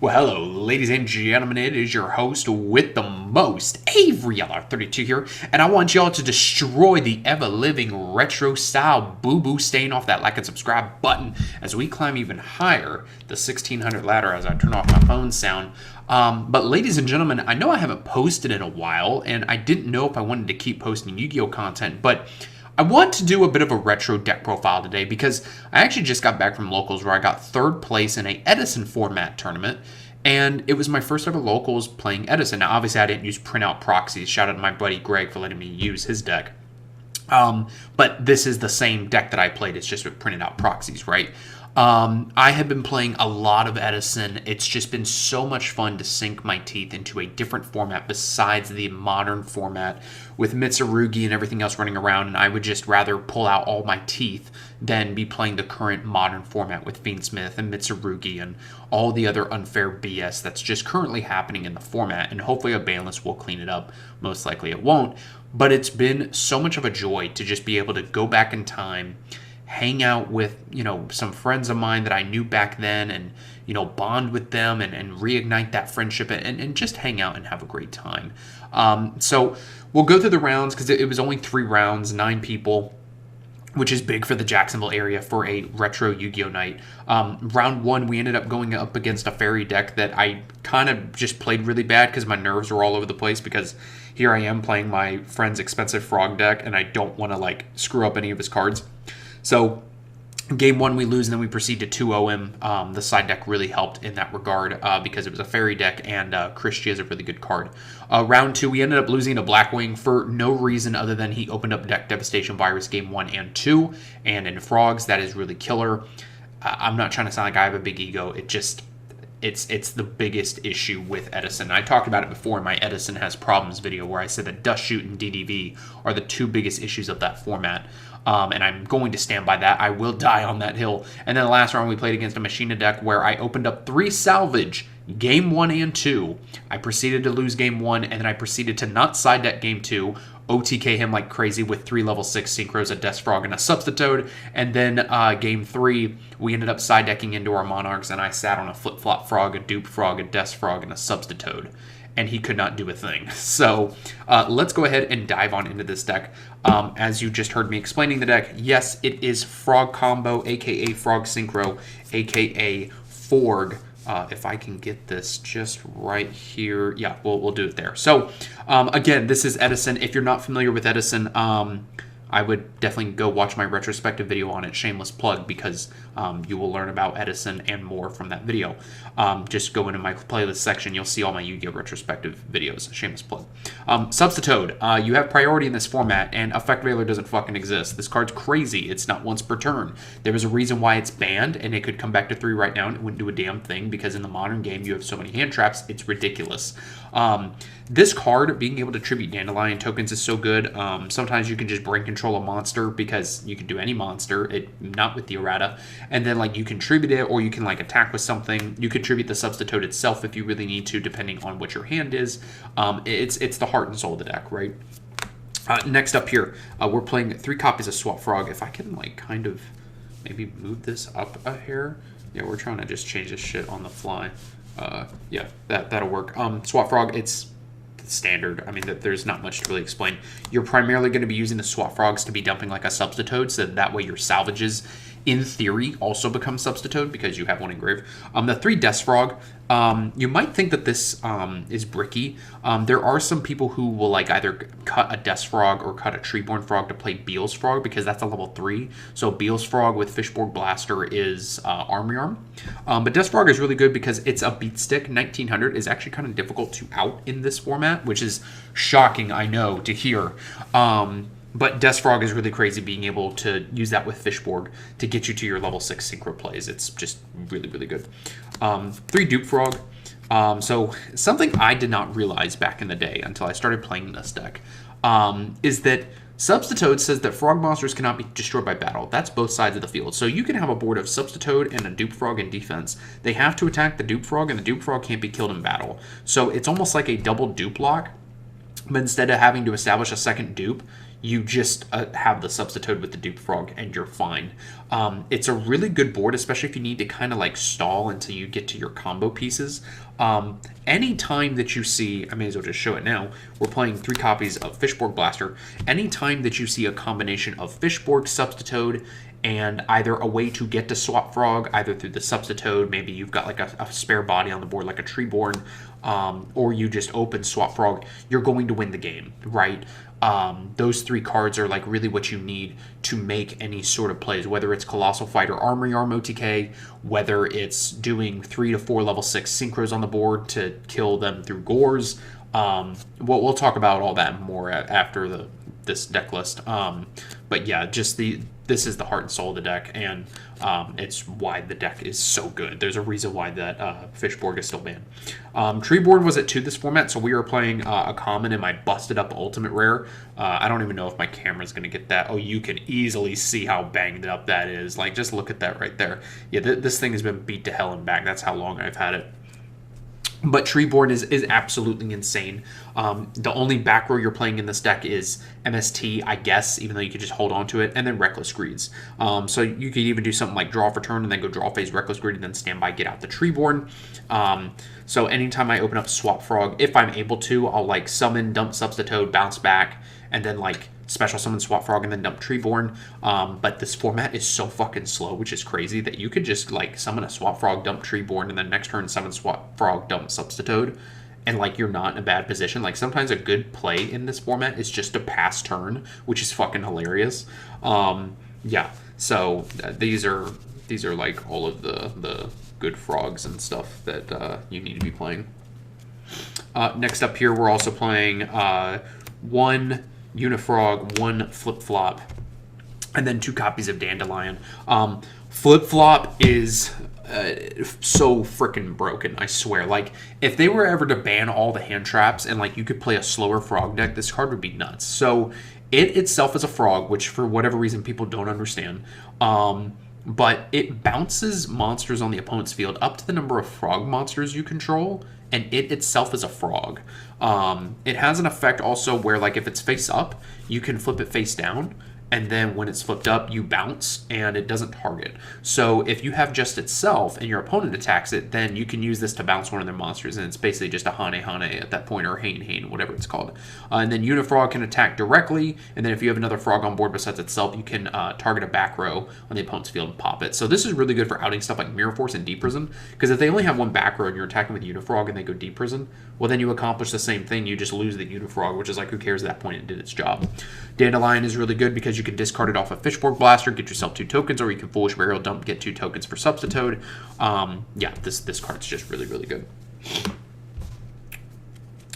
Well, hello, ladies and gentlemen. It is your host with the most, Avery LR32 here, and I want y'all to destroy the ever-living retro-style boo-boo stain off that like and subscribe button as we climb even higher the 1600 ladder as I turn off my phone sound. But ladies and gentlemen, I know I haven't posted in a while, and I didn't know if I wanted to keep posting Yu-Gi-Oh content, but I want to do a bit of a retro deck profile today because I actually just got back from locals where I got third place in a Edison format tournament, and it was my first ever locals playing Edison. Now, obviously, I didn't use printout proxies. Shout out to my buddy Greg for letting me use his deck. But this is the same deck that I played. It's just with printed out proxies, right? I have been playing a lot of Edison. It's just been so much fun to sink my teeth into a different format besides the modern format with Mitsurugi and everything else running around, and I would just rather pull out all my teeth than be playing the current modern format with Fiendsmith and Mitsurugi and all the other unfair BS that's just currently happening in the format, and hopefully a banlist will clean it up. Most likely it won't, but it's been so much of a joy to just be able to go back in time, hang out with, some friends of mine that I knew back then and, bond with them and reignite that friendship and just hang out and have a great time. So we'll go through the rounds because it was only 3 rounds, 9 people, which is big for the Jacksonville area for a retro Yu-Gi-Oh night. Round 1, we ended up going up against a fairy deck that I kind of just played really bad because my nerves were all over the place because here I am playing my friend's expensive frog deck and I don't want to screw up any of his cards. So game 1 we lose and then we proceed to 2-0 him. The side deck really helped in that regard because it was a fairy deck and Christie is a really good card. Round 2 we ended up losing to Blackwing for no reason other than he opened up Deck Devastation Virus game 1 and 2, and in frogs that is really killer. I'm not trying to sound like I have a big ego. It's the biggest issue with Edison. I talked about it before in my Edison Has Problems video where I said that Dust Shoot and DDV are the 2 biggest issues of that format. And I'm going to stand by that. I will die on that hill. And then the last round we played against a Machina deck where I opened up 3 salvage, game 1 and 2. I proceeded to lose game 1, and then I proceeded to not side deck game 2, OTK him like crazy with 3 level 6 synchros, a Death Frog, and a Substitute. And then game 3, we ended up side decking into our Monarchs, and I sat on a Flip-Flop Frog, a Dupe Frog, a Death Frog, and a Substitute. And he could not do a thing. So let's go ahead and dive on into this deck. As you just heard me explaining the deck, yes, it is Frog Combo, aka Frog Synchro, aka FORG. If I can get this just right here. Yeah, we'll do it there. So again, this is Edison. If you're not familiar with Edison, I would definitely go watch my retrospective video on it, shameless plug, because you will learn about Edison and more from that video. Just go into my playlist section, you'll see all my Yu-Gi-Oh! Retrospective videos, shameless plug. Substitute, you have priority in this format, and Effect Veiler doesn't fucking exist. This card's crazy, it's not once per turn. There was a reason why it's banned, and it could come back to 3 right now, and it wouldn't do a damn thing, because in the modern game you have so many hand traps, it's ridiculous. This card, being able to tribute Dandelion tokens is so good. Sometimes you can just brain control a monster because you can do any monster, not with the errata, and then you can tribute it or you can attack with something. You could tribute the Substitute itself if you really need to, depending on what your hand is. It's the heart and soul of the deck, right? Next up here, we're playing 3 copies of Swap Frog. If I can kind of maybe move this up a hair. Yeah, we're trying to just change this shit on the fly. Yeah, that'll work. Swap Frog, it's standard. I mean, there's not much to really explain. You're primarily going to be using the Swap Frogs to be dumping a Substitute, so that way your salvages, in theory, also become Substitute because you have one engraved. The 3 Death Frog, you might think that this is bricky. There are some people who will either cut a Death Frog or cut a Treeborn Frog to play Beel's Frog because that's a level 3. So Beel's Frog with Fishborg Blaster is Army Arm. But Death Frog is really good because it's a beat stick. 1900 is actually kind of difficult to out in this format, which is shocking, I know, to hear. But Death Frog is really crazy being able to use that with Fishborg to get you to your level 6 synchro plays. It's just really, really good. 3 Dupe Frog. So something I did not realize back in the day until I started playing this deck is that Substitute says that frog monsters cannot be destroyed by battle. That's both sides of the field. So you can have a board of Substitute and a Dupe Frog in defense. They have to attack the Dupe Frog, and the Dupe Frog can't be killed in battle. So it's almost like a double dupe lock, but instead of having to establish a second dupe, you just have the Substitute with the Dupe Frog, and you're fine. It's a really good board, especially if you need to kind of like stall until you get to your combo pieces. Anytime that you see, I may as well just show it now, we're playing 3 copies of Fishborg Blaster. Anytime that you see a combination of Fishborg, Substitute, and either a way to get to Swap Frog, either through the Substitute, maybe you've got like a spare body on the board like a Treeborn, or you just open Swap Frog, you're going to win the game, right? Those 3 cards are like really what you need to make any sort of plays, whether it's Colossal Fighter Armory Arm OTK, whether it's doing 3 to 4 level 6 Synchros on the board to kill them through Gores. We'll talk about all that more after this deck list. But yeah, just this is the heart and soul of the deck, and it's why the deck is so good. There's a reason why that Fishborg is still banned. Treeborn was at 2 this format, so we are playing a common in my busted up ultimate rare. I don't even know if my camera's going to get that. Oh, you can easily see how banged up that is. Like, just look at that right there. Yeah, this thing has been beat to hell and back. That's how long I've had it. But Treeborn is absolutely insane. The only back row you're playing in this deck is MST, I guess, even though you could just hold on to it, and then Reckless Greeds. So you could even do something like draw for turn and then go draw phase Reckless Greed and then stand by, get out the Treeborn. So anytime I open up Swap Frog, if I'm able to, I'll like summon, dump Substitute, bounce back, and then like special summon Swap Frog and then dump Treeborn. But this format is so fucking slow, which is crazy, that you could just like summon a Swap Frog, dump Treeborn, and then next turn summon Swap Frog, dump Substitute, and like you're not in a bad position. Like sometimes a good play in this format is just to pass turn, which is fucking hilarious. Yeah, so these are like all of the good frogs and stuff that you need to be playing. Next up here, we're also playing 1 Unifrog, 1 Flip-Flop, and then 2 copies of Dandelion. Flip-Flop is so freaking broken, I swear. Like, if they were ever to ban all the hand traps and like you could play a slower frog deck, this card would be nuts. So it itself is a frog, which for whatever reason people don't understand. But it bounces monsters on the opponent's field up to the number of frog monsters you control, and it itself is a frog. It has an effect also where, like, if it's face up, you can flip it face down, and then when it's flipped up, you bounce, and it doesn't target. So if you have just itself, and your opponent attacks it, then you can use this to bounce one of their monsters, and it's basically just a Hane at that point, or Hane, whatever it's called. And then Unifrog can attack directly, and then if you have another frog on board besides itself, you can target a back row on the opponent's field and pop it. So this is really good for outing stuff like Mirror Force and Deep Prison, because if they only have one back row and you're attacking with Unifrog and they go Deep Prison, well then you accomplish the same thing, you just lose the Unifrog, which is like, who cares at that point, it did its job. Dandelion is really good because you can discard it off a Fishborg Blaster, get yourself 2 tokens, or you can Foolish Burial Dump, get 2 tokens for Substitute. Yeah, this card's just really, really good.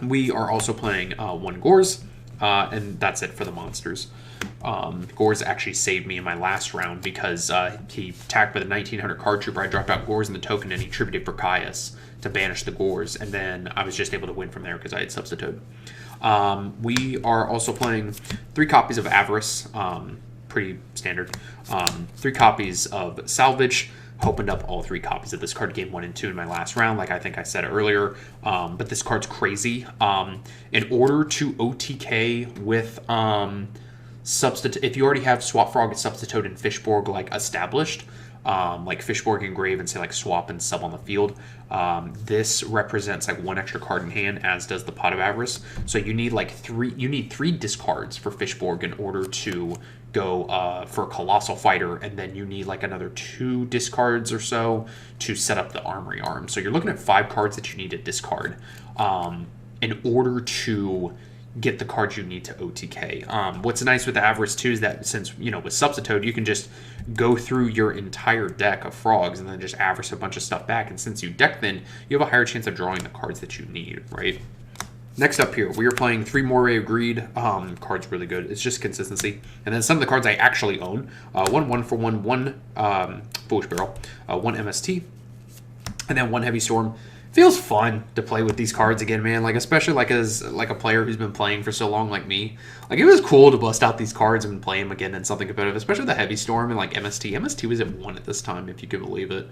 We are also playing 1 Gores, and that's it for the monsters. Gores actually saved me in my last round because he attacked with a 1900 card trooper. I dropped out Gores in the token and he tributed for Caius to banish the Gores, and then I was just able to win from there because I had Substitute. We are also playing 3 copies of Avarice, pretty standard. 3 copies of Salvage. Opened up all 3 copies of this card game 1 and 2 in my last round, like I think I said earlier. But this card's crazy. In order to OTK with Substitute, if you already have Swap Frog and Substitute and Fishborg like established, like Fishborg Engrave and say like swap and sub on the field, this represents like 1 extra card in hand, as does the Pot of Avarice. So you need like 3 discards for Fishborg in order to go for Colossal Fighter, and then you need like another 2 discards or so to set up the Armory Arm. So you're looking at 5 cards that you need to discard in order to get the cards you need to OTK. What's nice with the Avarice too is that since, you know, with Substitute, you can just go through your entire deck of frogs and then just Avarice a bunch of stuff back. And since you deck thin, you have a higher chance of drawing the cards that you need, right? Next up here, we are playing 3 Moray of Greed. Card's really good. It's just consistency. And then some of the cards I actually own. 1 for 1, 1 Foolish Barrel, 1 MST, and then 1 Heavy Storm. Feels fun to play with these cards again, man. Like, especially like as like a player who's been playing for so long like me. Like, it was cool to bust out these cards and play them again in something competitive, especially the Heavy Storm and like MST. MST was at 1 at this time, if you can believe it.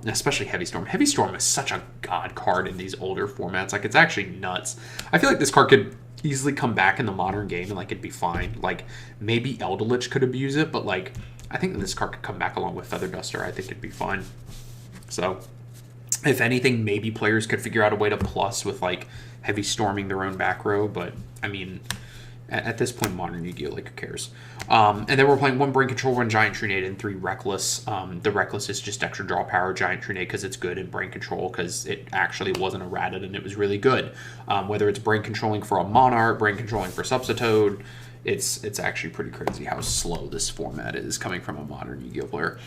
Especially Heavy Storm. Heavy Storm is such a god card in these older formats. Like, it's actually nuts. I feel like this card could easily come back in the modern game and like it'd be fine. Like maybe Eldelich could abuse it, but like I think this card could come back along with Feather Duster. I think it'd be fine. So if anything, maybe players could figure out a way to plus with like heavy storming their own back row, but I mean, at this point, modern Yu-Gi-Oh! Like, who cares? And then we're playing 1 Brain Control, 1 Giant Trunade, and 3 Reckless. The Reckless is just extra draw power, Giant Trunade because it's good, and Brain Control because it actually wasn't errated and it was really good. Whether it's Brain Controlling for a Monarch, Brain Controlling for Substitoad, it's actually pretty crazy how slow this format is coming from a modern Yu-Gi-Oh! Player.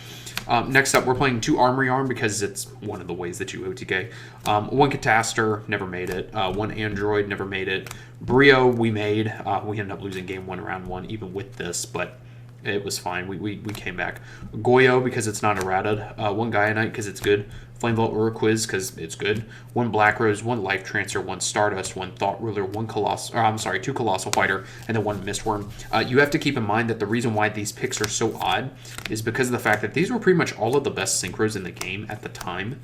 Next up, we're playing 2 Armory Arm because it's one of the ways that you OTK. 1 Catastor, never made it. 1 Android, never made it. Brio, we made. We ended up losing game 1, round 1, even with this, but it was fine. We came back. Goyo, because it's not errated. 1 Gaianite, because it's good. Flamebolt Quiz, because it's good. 1 Black Rose, 1 Life Transfer, 1 Stardust, 1 Thought Ruler, 2 Colossal Fighter, and then 1 Mistworm. You have to keep in mind that the reason why these picks are so odd is because of the fact that these were pretty much all of the best synchros in the game at the time.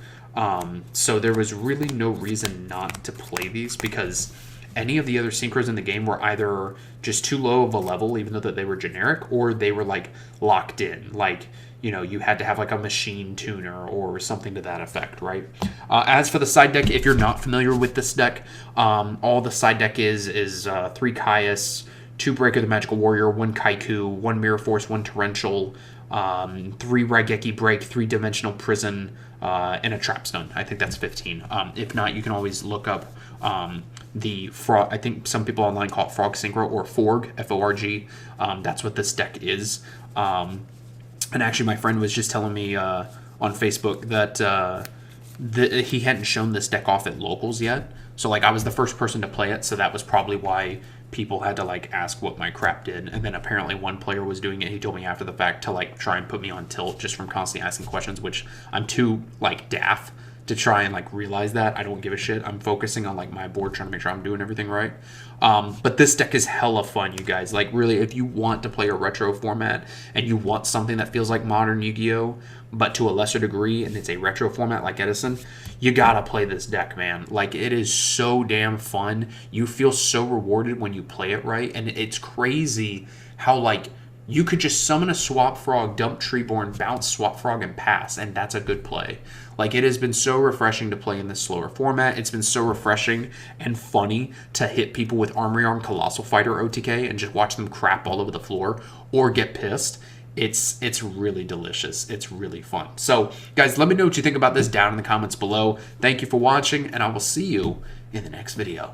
So there was really no reason not to play these because any of the other synchros in the game were either just too low of a level, even though that they were generic, or they were like locked in. Like, you know, you had to have like a machine tuner or something to that effect, right? As for the side deck, if you're not familiar with this deck, all the side deck is 3 Caius, 2 Breaker the Magical Warrior, 1 Kaiku, 1 Mirror Force, 1 Torrential, 3 Raigeki Break, 3 Dimensional Prison, and a Trap Stun. I think that's 15. If not, you can always look up the Frog. I think some people online call it Frog Synchro or FORG, F-O-R-G. That's what this deck is. And actually, my friend was just telling me on Facebook that he hadn't shown this deck off at locals yet. So, like, I was the first person to play it, so that was probably why people had to, like, ask what my crap did. And then apparently one player was doing it. He told me after the fact to, like, try and put me on tilt just from constantly asking questions, which I'm too, like, daft to try and, like, realize that. I don't give a shit. I'm focusing on, like, my board, trying to make sure I'm doing everything right. But this deck is hella fun, you guys. Like, really, if you want to play a retro format and you want something that feels like modern Yu-Gi-Oh!, but to a lesser degree, and it's a retro format like Edison, you gotta play this deck, man. Like, it is so damn fun. You feel so rewarded when you play it right, and it's crazy how, like, you could just summon a Swap Frog, dump Treeborn, bounce Swap Frog, and pass, and that's a good play. Like, it has been so refreshing to play in this slower format. It's been so refreshing and funny to hit people with Armory Arm, Colossal Fighter, OTK, and just watch them crap all over the floor or get pissed. It's really delicious. It's really fun. So, guys, let me know what you think about this down in the comments below. Thank you for watching, and I will see you in the next video.